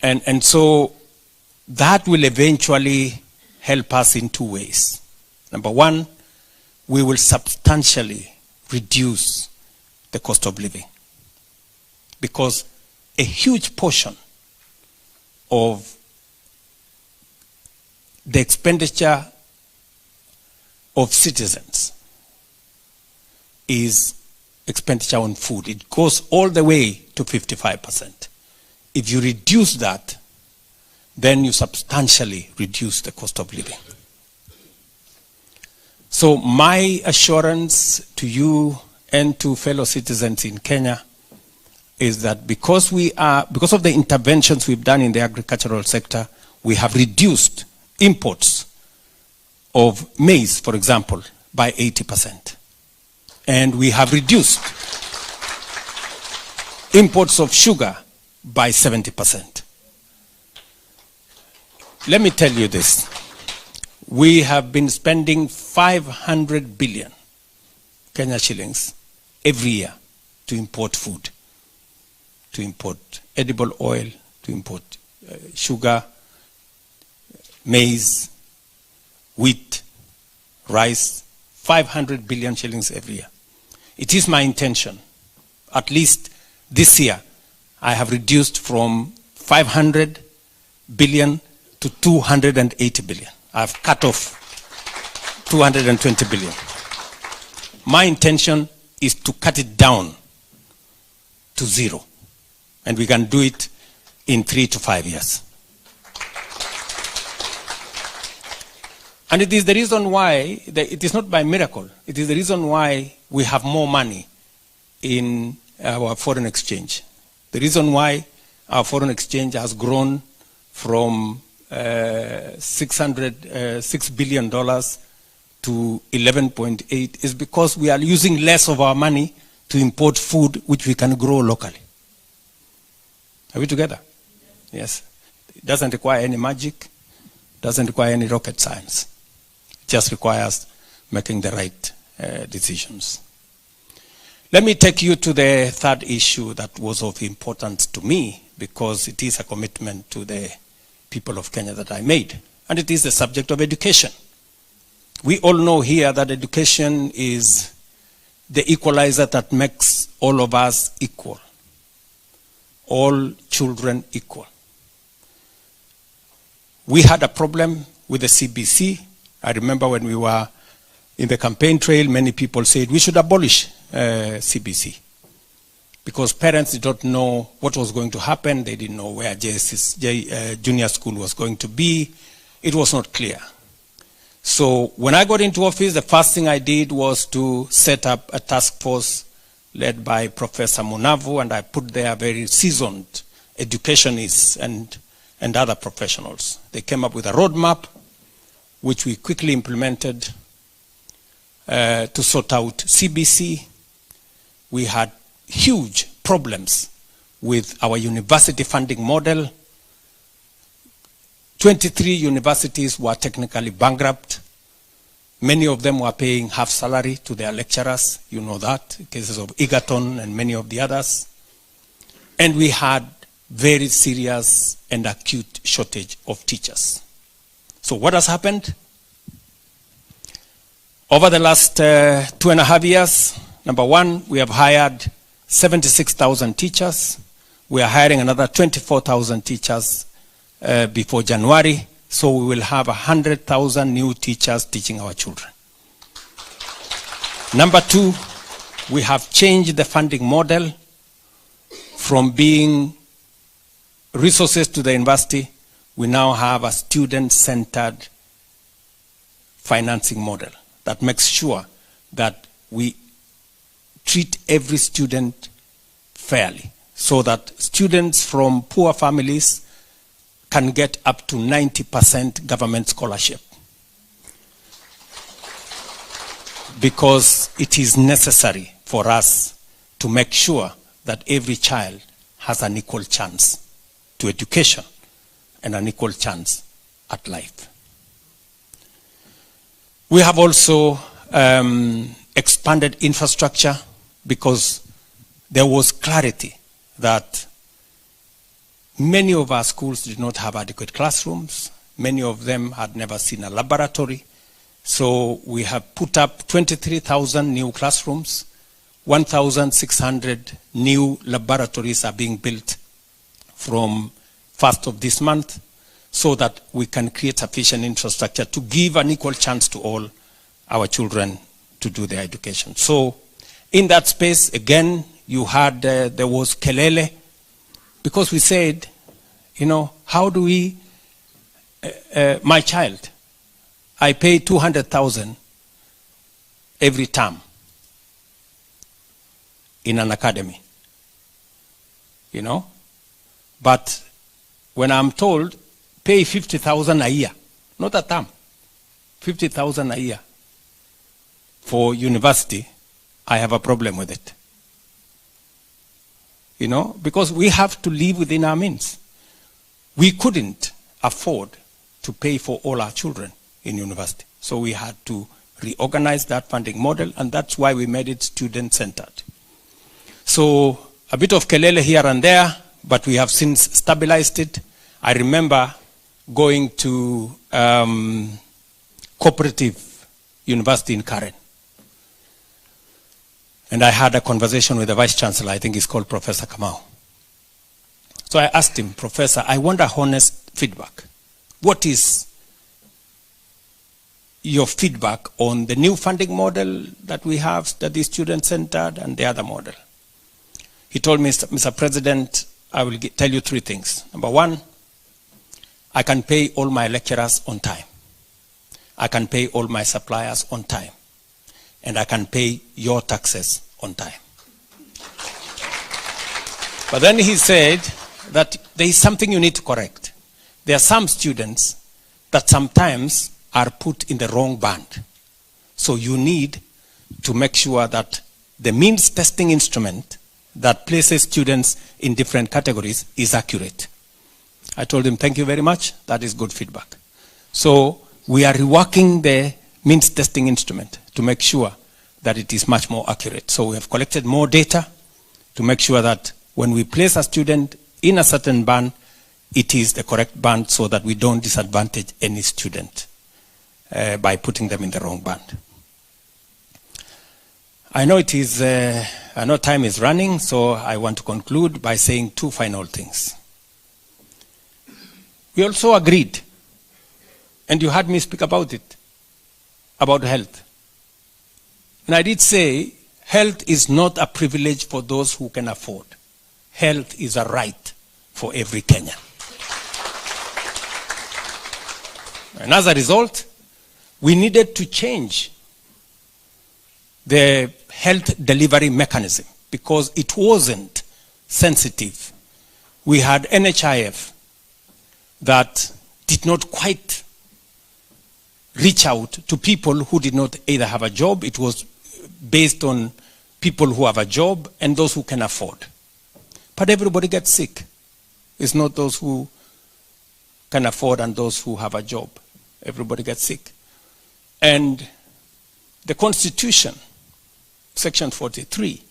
And so that will eventually help us in two ways. Number one, we will substantially reduce the cost of living, because a huge portion of the expenditure of citizens is expenditure on food. It goes all the way to 55%. If you reduce that, then you substantially reduce the cost of living. So my assurance to you and to fellow citizens in Kenya is that because of the interventions we've done in the agricultural sector, we have reduced imports of maize, for example, by 80%. And we have reduced imports of sugar by 70%. Let me tell you this. We have been spending 500 billion Kenya shillings every year to import food, to import edible oil, to import sugar, maize, wheat, rice, 500 billion shillings every year. It is my intention, at least this year, I have reduced from 500 billion to 280 billion. I've cut off 220 billion. My intention is to cut it down to zero. And we can do it in 3 to 5 years. And it is the reason why, it is not by miracle, it is the reason why we have more money in our foreign exchange. The reason why our foreign exchange has grown from $6 billion to 11.8 is because we are using less of our money to import food which we can grow locally. Are we together? Yes. It doesn't require any magic, doesn't require any rocket science. It just requires making the right decisions. Let me take you to the third issue that was of importance to me, because it is a commitment to the people of Kenya that I made, and it is the subject of education. We all know here that education is the equalizer that makes all of us equal, all children equal. We had a problem with the CBC. I remember when we were in the campaign trail, many people said we should abolish CBC, because parents did not know what was going to happen. They didn't know where junior school was going to be. It was not clear. So when I got into office, the first thing I did was to set up a task force led by Professor Munavu, and I put there very seasoned educationists and other professionals. They came up with a roadmap, which we quickly implemented to sort out CBC. We had huge problems with our university funding model. 23 universities were technically bankrupt. Many of them were paying half salary to their lecturers. You know that, cases of Egerton and many of the others. And we had very serious and acute shortage of teachers. So what has happened? Over the last 2.5 years, number one, we have hired 76,000 teachers. We are hiring another 24,000 teachers before January. So we will have 100,000 new teachers teaching our children. Number two, we have changed the funding model from being resources to the university. We now have a student-centered financing model that makes sure that we treat every student fairly, so that students from poor families can get up to 90% government scholarship, because it is necessary for us to make sure that every child has an equal chance to education and an equal chance at life. We have also expanded infrastructure, because there was clarity that Many of our schools did not have adequate classrooms. Many of them had never seen a laboratory. So we have put up 23,000 new classrooms. 1,600 new laboratories are being built from 1st of this month so that we can create sufficient infrastructure to give an equal chance to all our children to do their education. So in that space, again, you had, there was Kelele, because we said, you know, how do we, my child, I pay 200,000 every term in an academy, you know, but when I'm told, pay 50,000 a year, not a term, 50,000 a year for university, I have a problem with it. You know, because we have to live within our means. We couldn't afford to pay for all our children in university. So we had to reorganize that funding model, and that's why we made it student-centered. So a bit of Kelele here and there, but we have since stabilized it. I remember going to cooperative university in Karen. And I had a conversation with the Vice Chancellor, I think he's called Professor Kamau. So I asked him, Professor, I want a honest feedback. What is your feedback on the new funding model that we have, that is student-centered, and the other model? He told me, Mr. President, I will tell you 3 things. Number 1, I can pay all my lecturers on time. I can pay all my suppliers on time. And I can pay your taxes on time. But then he said that there is something you need to correct. There are some students that sometimes are put in the wrong band. So you need to make sure that the means testing instrument that places students in different categories is accurate. I told him, thank you very much, that is good feedback. So we are reworking the means testing instrument to make sure that it is much more accurate. So we have collected more data to make sure that when we place a student in a certain band, it is the correct band so that we don't disadvantage any student by putting them in the wrong band. I know it is, I know time is running, so I want to conclude by saying 2 final things. We also agreed, and you heard me speak about it, about health. And I did say, health is not a privilege for those who can afford. Health is a right for every Kenyan. And as a result, we needed to change the health delivery mechanism because it wasn't sensitive. We had NHIF that did not quite reach out to people who did not either have a job. It was based on people who have a job and those who can afford. But everybody gets sick. It's not those who can afford and those who have a job. Everybody gets sick. And the Constitution, Section 43,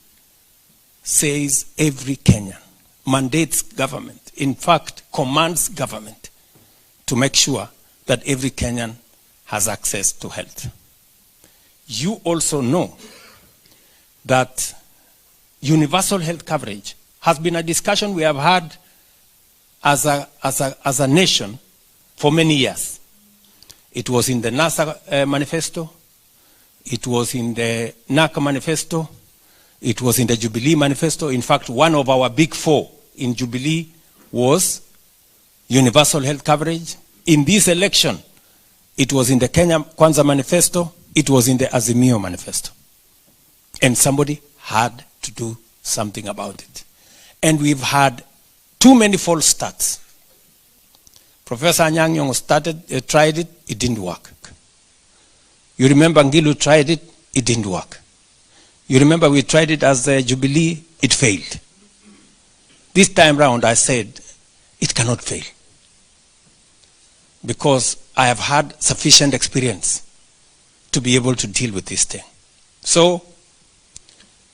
says every Kenyan, mandates government, in fact, commands government to make sure that every Kenyan has access to health. You also know that universal health coverage has been a discussion we have had as a nation for many years. It was in the NASA manifesto, it was in the NAC manifesto, it was in the Jubilee manifesto. In fact, one of our big 4 in Jubilee was universal health coverage. In this election, it was in the Kenya Kwanza manifesto, it was in the Azimio manifesto. And somebody had to do something about it. And we've had too many false starts. Professor Anyang' Nyong'o tried it, it didn't work. You remember Ngilu tried it, it didn't work. You remember we tried it as the Jubilee, it failed. This time round I said, it cannot fail. Because I have had sufficient experience to be able to deal with this thing. So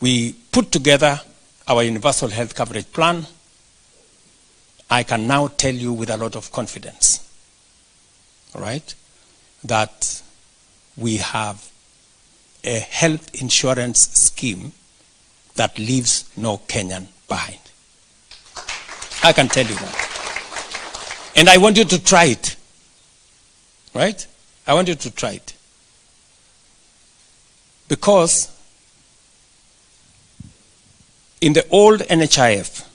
we put together our universal health coverage plan. I can now tell you with a lot of confidence, all right, that we have a health insurance scheme that leaves no Kenyan behind. I can tell you that. And I want you to try it, right? I want you to try it. Because in the old NHIF,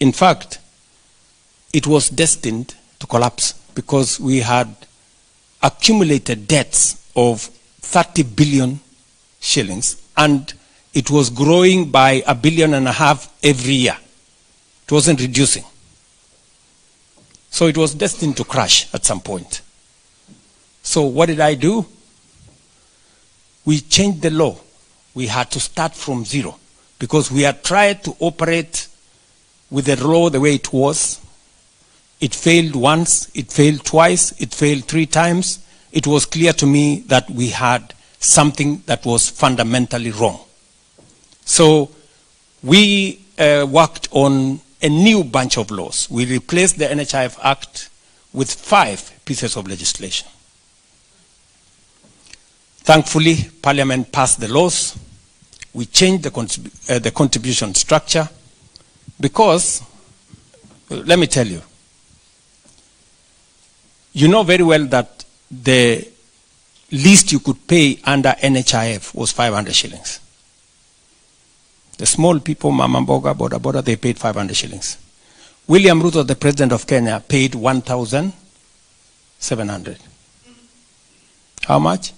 in fact, it was destined to collapse because we had accumulated debts of 30 billion shillings, and it was growing by $1.5 billion every year. It wasn't reducing. So it was destined to crash at some point. So what did I do? We changed the law. We had to start from zero because we had tried to operate with the law the way it was. It failed once, it failed twice, it failed 3 times. It was clear to me that we had something that was fundamentally wrong. So we worked on a new bunch of laws. We replaced the NHIF Act with 5 pieces of legislation. Thankfully, Parliament passed the laws. We changed the contribution structure because, let me tell you, you know very well that the least you could pay under NHIF was 500 shillings. The small people, Mama Mboga, Boda Boda, they paid 500 shillings. William Ruto, the president of Kenya, paid 1,700. How much?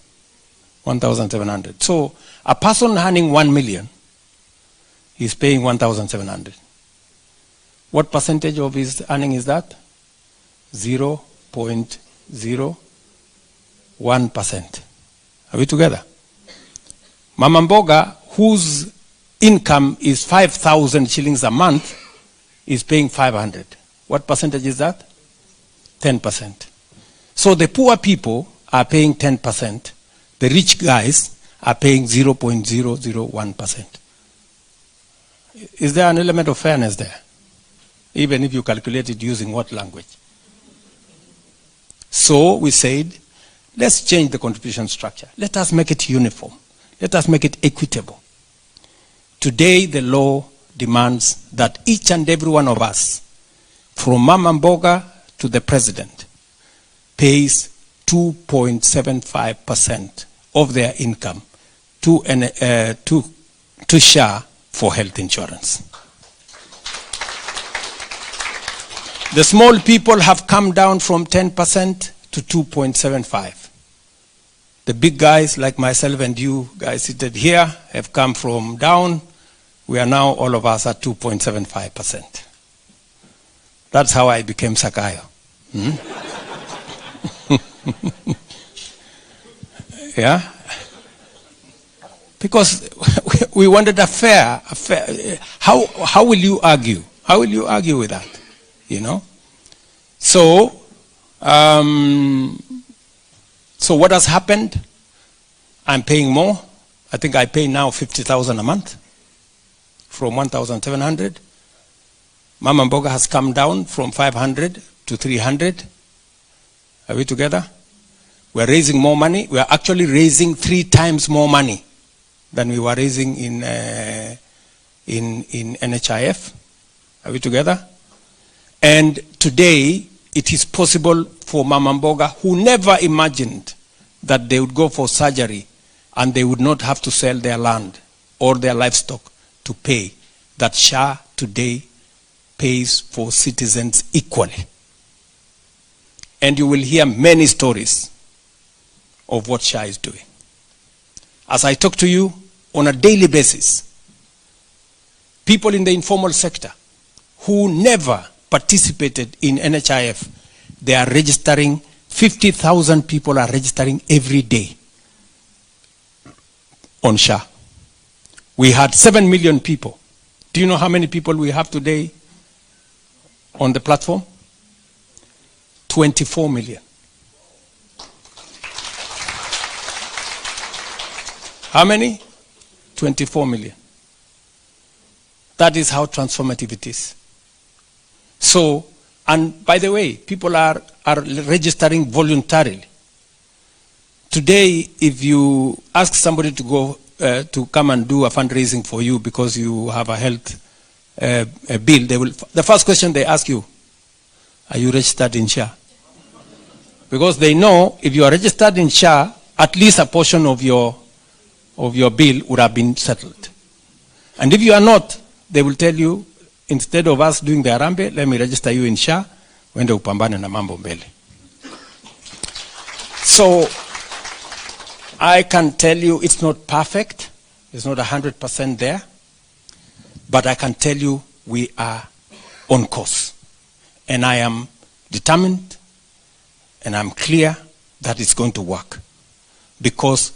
1,700. So a person earning 1 million is paying 1,700. What percentage of his earning is that? 0.01%. Are we together? Mama Mboga, whose income is 5,000 shillings a month, is paying 500. What percentage is that? 10%. So the poor people are paying 10%. The rich guys are paying 0.001%. Is there an element of fairness there? Even if you calculate it using what language? So we said, let's change the contribution structure. Let us make it uniform. Let us make it equitable. Today, the law demands that each and every one of us, from Mama Mboga to the president, pays 2.75% of their income to SHA for health insurance. The small people have come down from 10% to 2.75%. The big guys like myself and you guys seated here have come from down. We are now all of us at 2.75%. That's how I became Sakayo. Yeah? Because we wanted a fair. How will you argue? How will you argue with that? You know? So what has happened? I'm paying more. I think I pay now 50,000 a month from 1,700. Mama Mboga has come down from 500 to 300. Are we together? We're raising more money. We're actually raising 3 times more money than we were raising in NHIF. Are we together? And today, it is possible for Mama Mboga, who never imagined that they would go for surgery and they would not have to sell their land or their livestock to pay, that SHA today pays for citizens equally. And you will hear many stories of what SHA is doing. As I talk to you on a daily basis, people in the informal sector who never participated in NHIF, they are registering. 50,000 people are registering every day on SHA. We had 7 million people. Do you know how many people we have today on the platform? 24 million. How many? 24 million. That is how transformative it is. So, and by the way, people are registering voluntarily. Today, if you ask somebody to go to come and do a fundraising for you because you have a health bill, the first question they ask you, are you registered in SHA? Because they know if you are registered in SHA, at least a portion of your bill would have been settled. And if you are not, they will tell you, instead of us doing the Harambee, let me register you in SHA, wende upambane na mambo mbele. So, I can tell you it's not perfect, it's not 100% there, but I can tell you we are on course. And I am determined and I'm clear that it's going to work because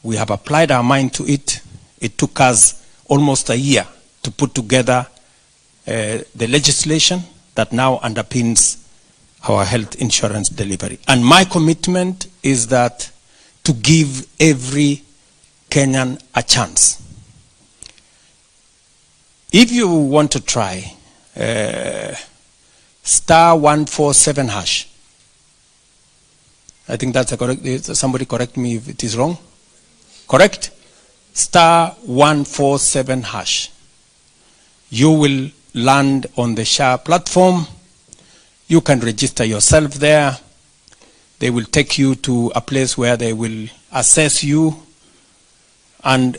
we have applied our mind to it. It took us almost a year to put together the legislation that now underpins our health insurance delivery. And my commitment is that to give every Kenyan a chance. If you want to try, *147#. I think that's a correct, somebody correct me if it is wrong. Correct? *147#. You will land on the SHA platform. You can register yourself there. They will take you to a place where they will assess you. And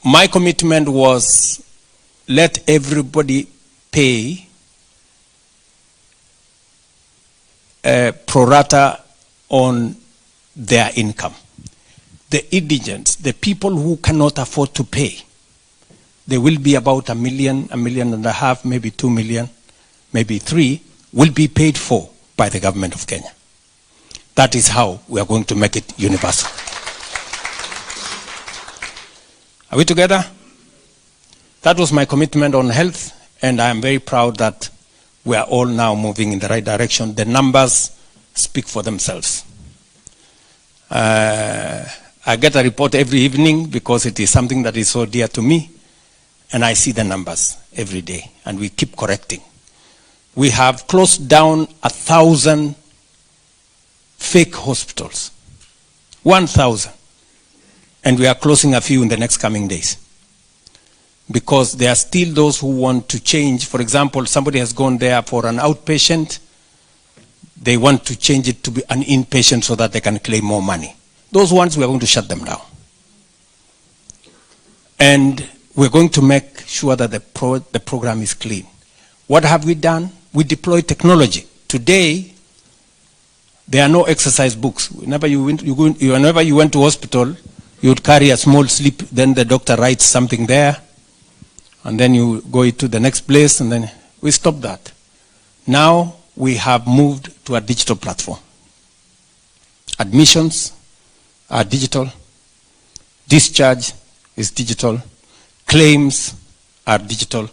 my commitment was let everybody pay pro rata on their income. The indigents, the people who cannot afford to pay, there will be about 1 million, 1.5 million, maybe 2 million, maybe 3, will be paid for by the government of Kenya. That is how we are going to make it universal. Are we together? That was my commitment on health, and I am very proud that we are all now moving in the right direction. The numbers speak for themselves. I get a report every evening because it is something that is so dear to me, and I see the numbers every day, and we keep correcting. We have closed down 1,000 fake hospitals, 1,000, and we are closing a few in the next coming days. Because there are still those who want to change. For example, somebody has gone there for an outpatient. They want to change it to be an inpatient so that they can claim more money. Those ones, we are going to shut them down. And we're going to make sure that the program is clean. What have we done? We deploy technology. Today, there are no exercise books. Whenever you went to hospital, you would carry a small slip, then the doctor writes something there, and then you go to the next place, and then we stop that. Now we have moved to a digital platform. Admissions are digital. Discharge is digital. Claims are digital.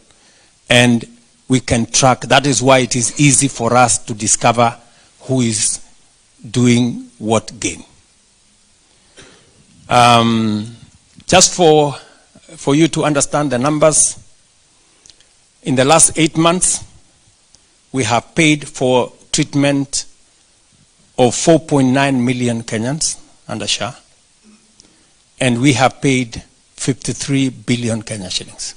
And we can track. That is why it is easy for us to discover who is doing what game. Just for you to understand the numbers, in the last 8 months, we have paid for treatment of 4.9 million Kenyans under SHA, and we have paid 53 billion Kenya shillings.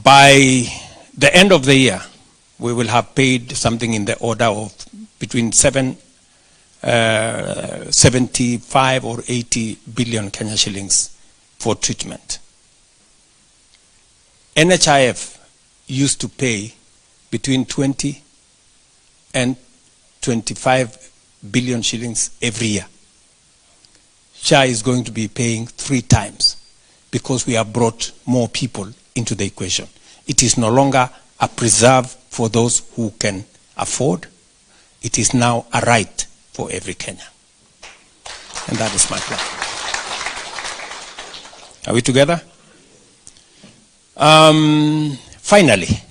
By the end of the year, we will have paid something in the order of between 75 or 80 billion Kenya shillings for treatment. NHIF used to pay between 20 and 25 billion shillings every year. SHA is going to be paying 3 times because we have brought more people into the equation. It is no longer a preserve for those who can afford. It is now a right for every Kenyan. And that is my plan. Are we together? Finally,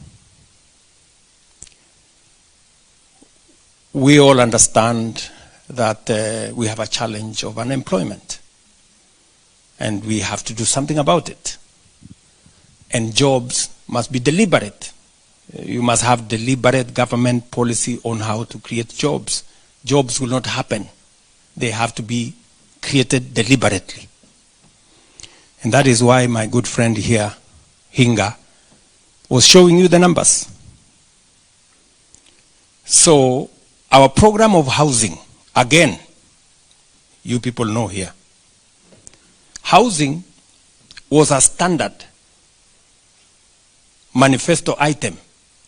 we all understand that we have a challenge of unemployment, and we have to do something about it. And jobs must be deliberate. You must have deliberate government policy on how to create jobs. Jobs will not happen. They have to be created deliberately. And that is why my good friend here, Hinga, was showing you the numbers. So our program of housing, again, you people know here, housing was a standard manifesto item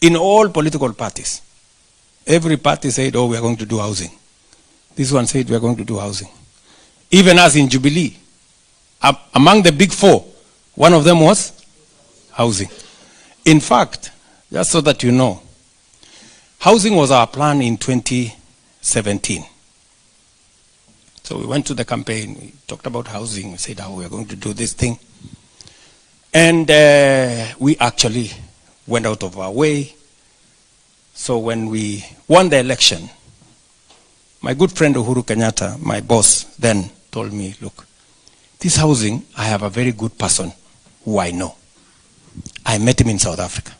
in all political parties. Every party said, oh, we are going to do housing. This one said, we are going to do housing. Even as in Jubilee, among the big four, one of them was housing. In fact, just so that you know, housing was our plan in 2017. So we went to the campaign, we talked about housing, we said, oh, we are going to do this thing. And we actually went out of our way. So when we won the election, my good friend Uhuru Kenyatta, my boss, then told me, look, this housing, I have a very good person who I know. I met him in South Africa.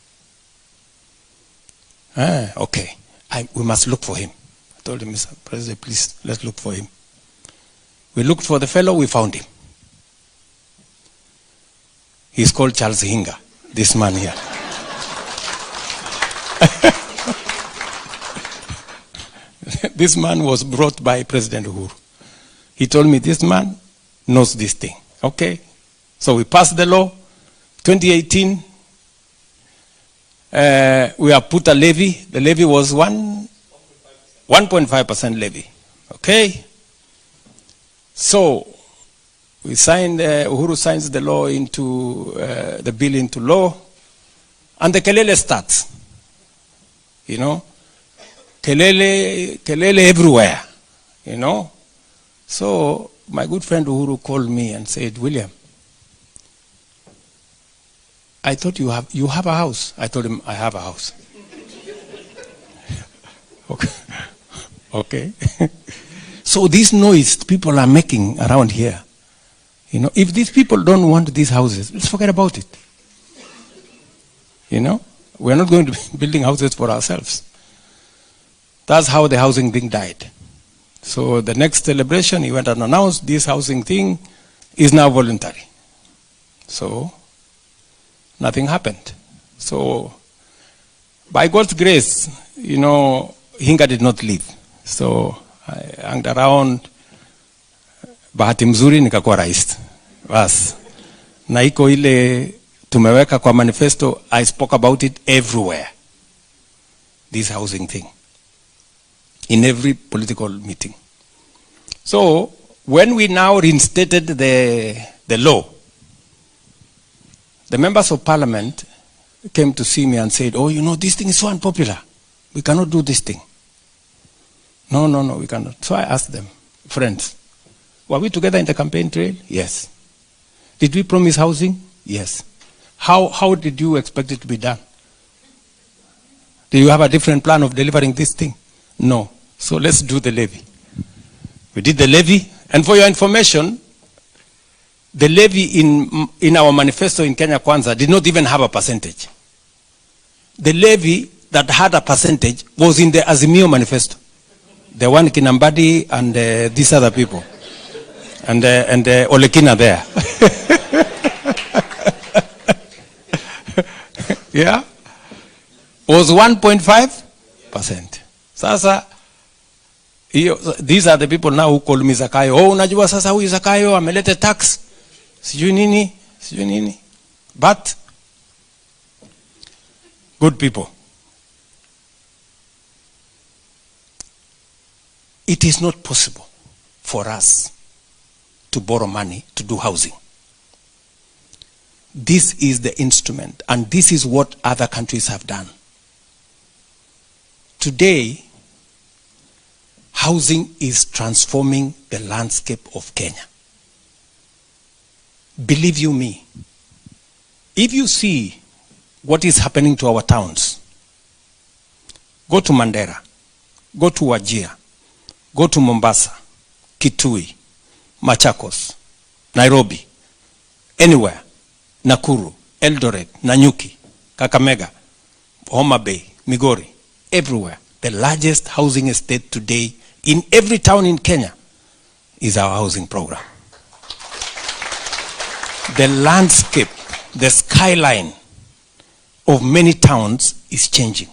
Okay, we must look for him. I told him, Mr. President, please, let's look for him. We looked for the fellow, we found him. He's called Charles Hinga, this man here. This man was brought by President Uhuru. He told me, this man knows this thing. Okay, so we passed the law. 2018, we have put a levy. The levy was 1.5% levy. Okay, so we signed, Uhuru signs the law into, the bill into law, and the Kelele starts. You know, Kelele everywhere, you know. So my good friend Uhuru called me and said, William, I thought you have a house. I told him, I have a house. Okay. Okay. So this noise people are making around here, you know, if these people don't want these houses, let's forget about it. You know, we're not going to be building houses for ourselves. That's how the housing thing died. So the next celebration, he went and announced this housing thing is now voluntary. So nothing happened. So by God's grace, you know, Hinga did not leave. So I hung around, bahati mzuri nikakuwa rais. Bas. Na iko ile tumeweka kwa manifesto, I spoke about it everywhere. This housing thing. In every political meeting. So when we now reinstated the law, the members of parliament came to see me and said, oh, you know, this thing is so unpopular. We cannot do this thing. No, we cannot. So I asked them, friends, were we together in the campaign trail? Yes. Did we promise housing? Yes. How did you expect it to be done? Do you have a different plan of delivering this thing? No. So let's do the levy. We did the levy, and for your information, the levy in our manifesto in Kenya Kwanza did not even have a percentage. The levy that had a percentage was in the Azimio manifesto. The one Kinambadi and these other people. And Olekina there. Yeah? Was 1.5%. Sasa, these are the people now who call me Zakayo. Oh, unajua sasa huyu Zakayo amelete tax. Sijui nini. But, good people, it is not possible for us to borrow money to do housing. This is the instrument, and this is what other countries have done. Today, housing is transforming the landscape of Kenya. Believe you me, if you see what is happening to our towns, go to Mandera, go to Wajir, go to Mombasa, Kitui, Machakos, Nairobi, anywhere, Nakuru, Eldoret, Nanyuki, Kakamega, Homa Bay, Migori, everywhere. The largest housing estate today in every town in Kenya is our housing program. The landscape, the skyline of many towns is changing.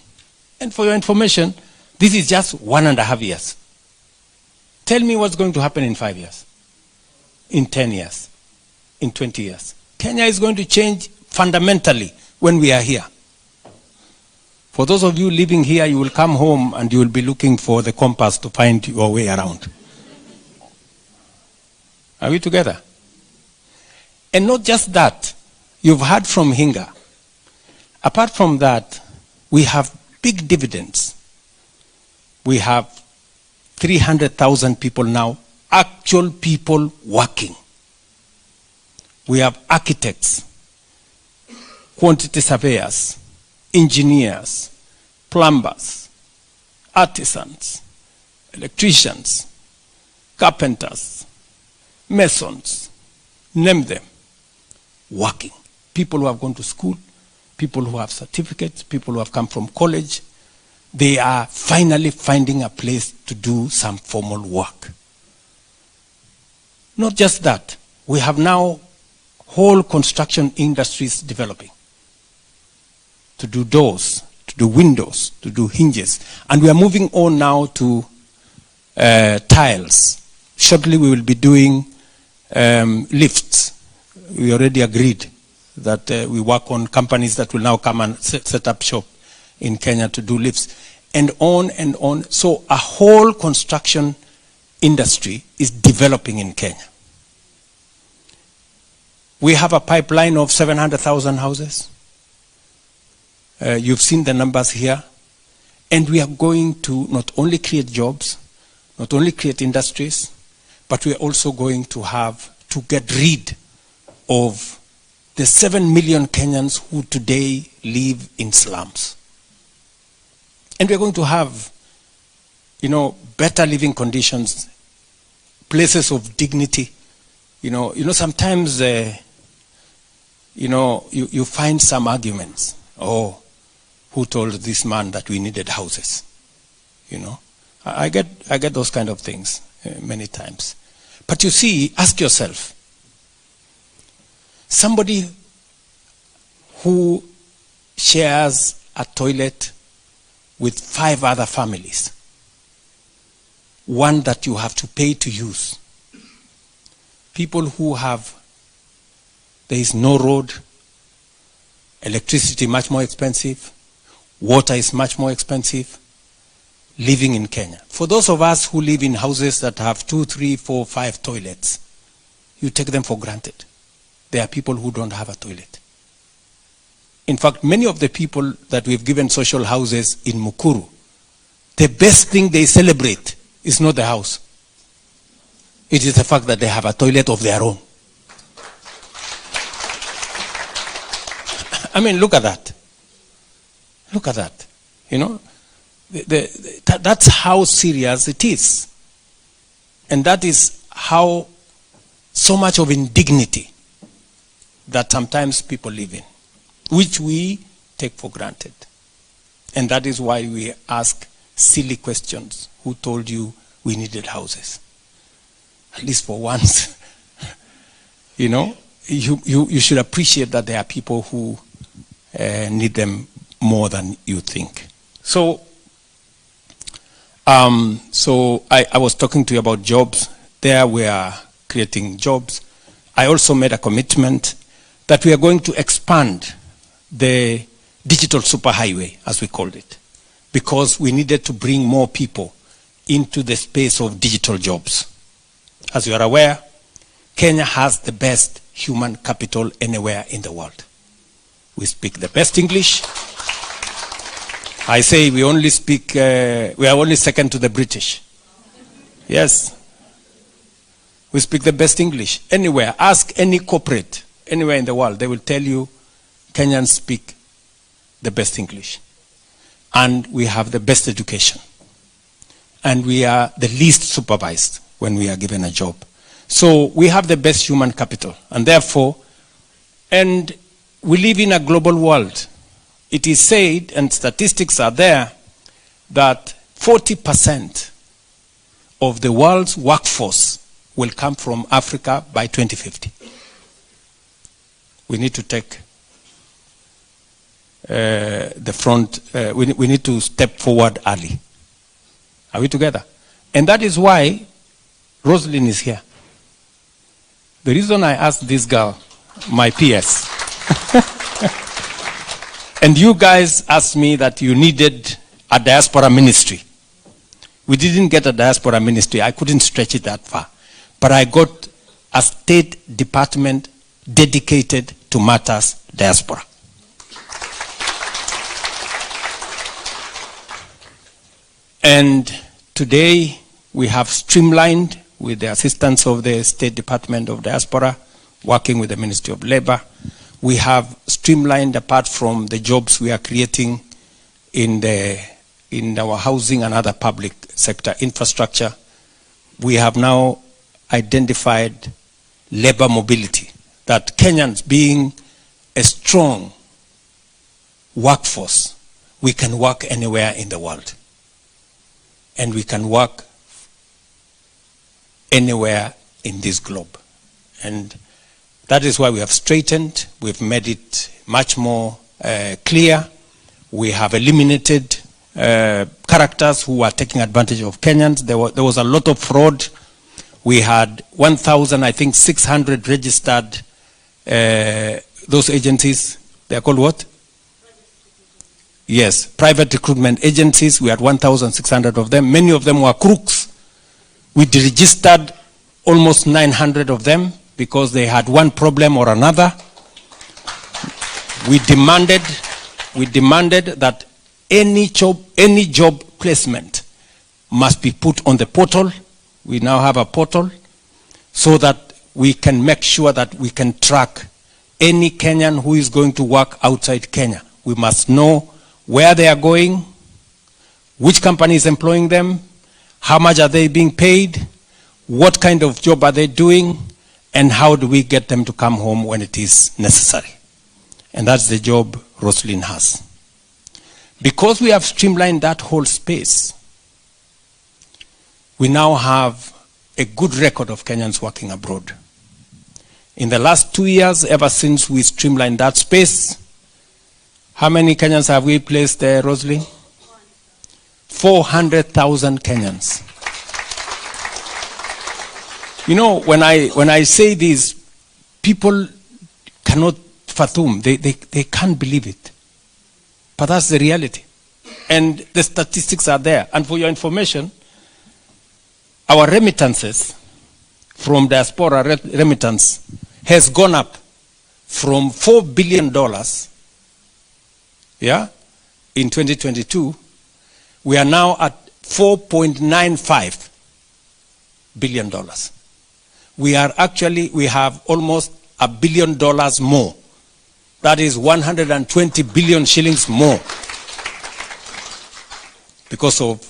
And for your information, this is just 1.5 years. Tell me what's going to happen in 5 years, in 10 years, in 20 years. Kenya is going to change fundamentally when we are here. For those of you living here, you will come home and you will be looking for the compass to find your way around. Are we together? And not just that, you've heard from Hinga. Apart from that, we have big dividends. We have 300,000 people now, actual people working. We have architects, quantity surveyors, engineers, plumbers, artisans, electricians, carpenters, masons, name them, working. People who have gone to school, people who have certificates, people who have come from college, they are finally finding a place to do some formal work. Not just that, we have now whole construction industries developing to do doors, to do windows, to do hinges. And we are moving on now to tiles. Shortly we will be doing lifts. We already agreed that we work on companies that will now come and set up shop in Kenya to do lifts, and on and on. So a whole construction industry is developing in Kenya. We have a pipeline of 700,000 houses. You've seen the numbers here. And we are going to not only create jobs, not only create industries, but we are also going to have to get rid of the 7 million Kenyans who today live in slums. And we're going to have, better living conditions, places of dignity. Sometimes, you find some arguments. Oh, who told this man that we needed houses? I get those kind of things many times. But you see, ask yourself, somebody who shares a toilet with 5 other families, one that you have to pay to use, people who there is no road, electricity much more expensive, water is much more expensive, living in Kenya. For those of us who live in houses that have 2, 3, 4, 5 toilets, you take them for granted. There are people who don't have a toilet. In fact, many of the people that we've given social houses in Mukuru, the best thing they celebrate is not the house. It is the fact that they have a toilet of their own. I mean, look at that. Look at that. That's how serious it is. And that is how so much of indignity that sometimes people live in, which we take for granted. And that is why we ask silly questions. Who told you we needed houses? At least for once. You should appreciate that there are people who need them more than you think. So I was talking to you about jobs. There we are creating jobs. I also made a commitment that we are going to expand the digital superhighway, as we called it, because we needed to bring more people into the space of digital jobs. As you are aware, Kenya has the best human capital anywhere in the world. We speak the best English. I say we only speak, we are only second to the British. Yes. We speak the best English. Anywhere, ask any corporate, anywhere in the world, they will tell you Kenyans speak the best English. And we have the best education. And we are the least supervised when we are given a job. So we have the best human capital. And therefore, and we live in a global world. It is said, and statistics are there, that 40% of the world's workforce will come from Africa by 2050. We need to take the front, we need to step forward early. Are we together? And that is why Roslyn is here. The reason I asked this girl, my PS, and you guys asked me that you needed a diaspora ministry. We didn't get a diaspora ministry. I couldn't stretch it that far. But I got a state department dedicated to matters diaspora. And today we have streamlined, with the assistance of the State Department of Diaspora, working with the Ministry of Labor, we have streamlined, apart from the jobs we are creating in our housing and other public sector infrastructure, we have now identified labor mobility, that Kenyans, being a strong workforce, we can work anywhere in the world. And we can work anywhere in this globe. And that is why we have straightened, we've made it much more clear. We have eliminated characters who are taking advantage of Kenyans. There was a lot of fraud. We had 1,600 registered, those agencies, they are called what? Yes, private recruitment agencies. We had 1,600 of them. Many of them were crooks. We deregistered almost 900 of them because they had one problem or another. We demanded that any job placement must be put on the portal. We now have a portal so that we can make sure that we can track any Kenyan who is going to work outside Kenya. We must know where they are going, which company is employing them, how much are they being paid, what kind of job are they doing, and how do we get them to come home when it is necessary. And that's the job Roslyn has. Because we have streamlined that whole space, we now have a good record of Kenyans working abroad. In the last 2 years, ever since we streamlined that space, how many Kenyans have we placed there, Roslyn? 400,000 Kenyans. You know, when I say this, people cannot fathom. They can't believe it. But that's the reality. And the statistics are there. And for your information, our remittances from diaspora remittance has gone up from $4 billion in 2022. We are now at $4.95 billion. We have almost $1 billion more. That is 120 billion shillings more because of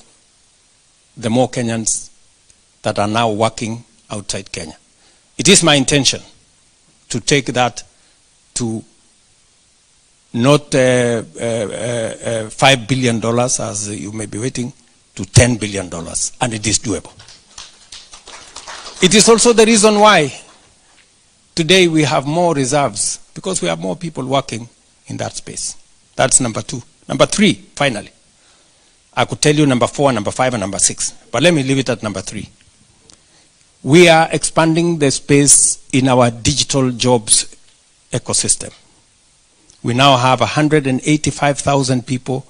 the more Kenyans that are now working outside Kenya. It is my intention to take that to not $5 billion, as you may be waiting, to $10 billion, and it is doable. It is also the reason why today we have more reserves, because we have more people working in that space. That's number 2. Number 3, finally. I could tell you number 4, number 5, and number 6, but let me leave it at number 3. We are expanding the space in our digital jobs ecosystem. We now have 185,000 people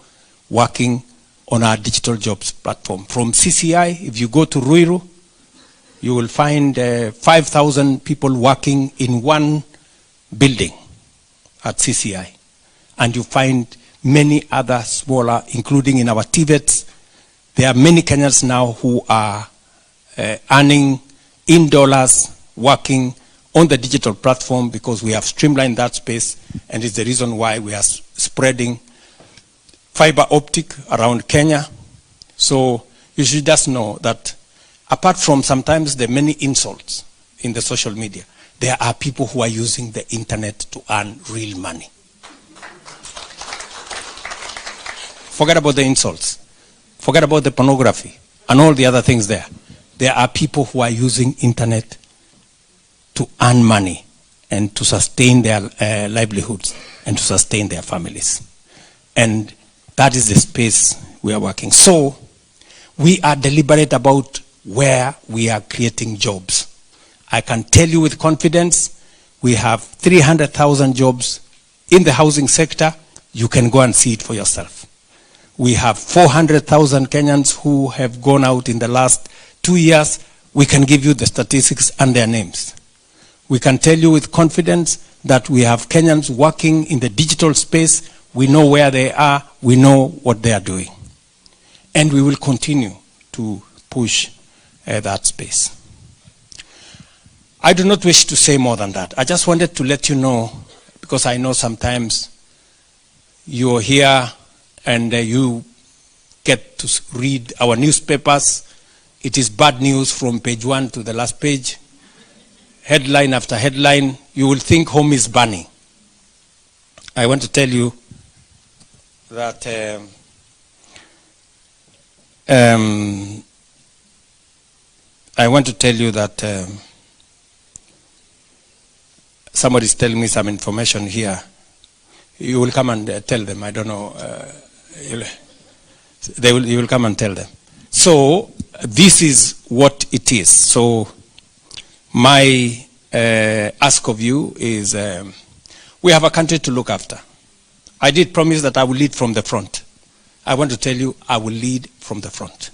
working on our digital jobs platform. From CCI, if you go to Ruiru, you will find 5,000 people working in one building at CCI. And you find many other smaller, including in our TVETs. There are many Kenyans now who are earning in dollars, working on the digital platform, because we have streamlined that space, and it's the reason why we are spreading fiber optic around Kenya. So you should just know that apart from sometimes the many insults in the social media, there are people who are using the internet to earn real money. Forget about the insults. Forget about the pornography and all the other things there. There are people who are using internet to earn money and to sustain their livelihoods and to sustain their families. And that is the space we are working. So we are deliberate about where we are creating jobs. I can tell you with confidence, we have 300,000 jobs in the housing sector. You can go and see it for yourself. We have 400,000 Kenyans who have gone out in the last 2 years. We can give you the statistics and their names. We can tell you with confidence that we have Kenyans working in the digital space. We know where they are. We know what they are doing. And we will continue to push that space. I do not wish to say more than that. I just wanted to let you know, because I know sometimes you're here and you get to read our newspapers. It is bad news from page 1 to the last page. Headline after headline, you will think home is burning. I want to tell you that somebody is telling me some information here. You will come and tell them. I don't know. You will come and tell them. So this is what it is. So my ask of you is, we have a country to look after. I did promise that I will lead from the front. I want to tell you, I will lead from the front.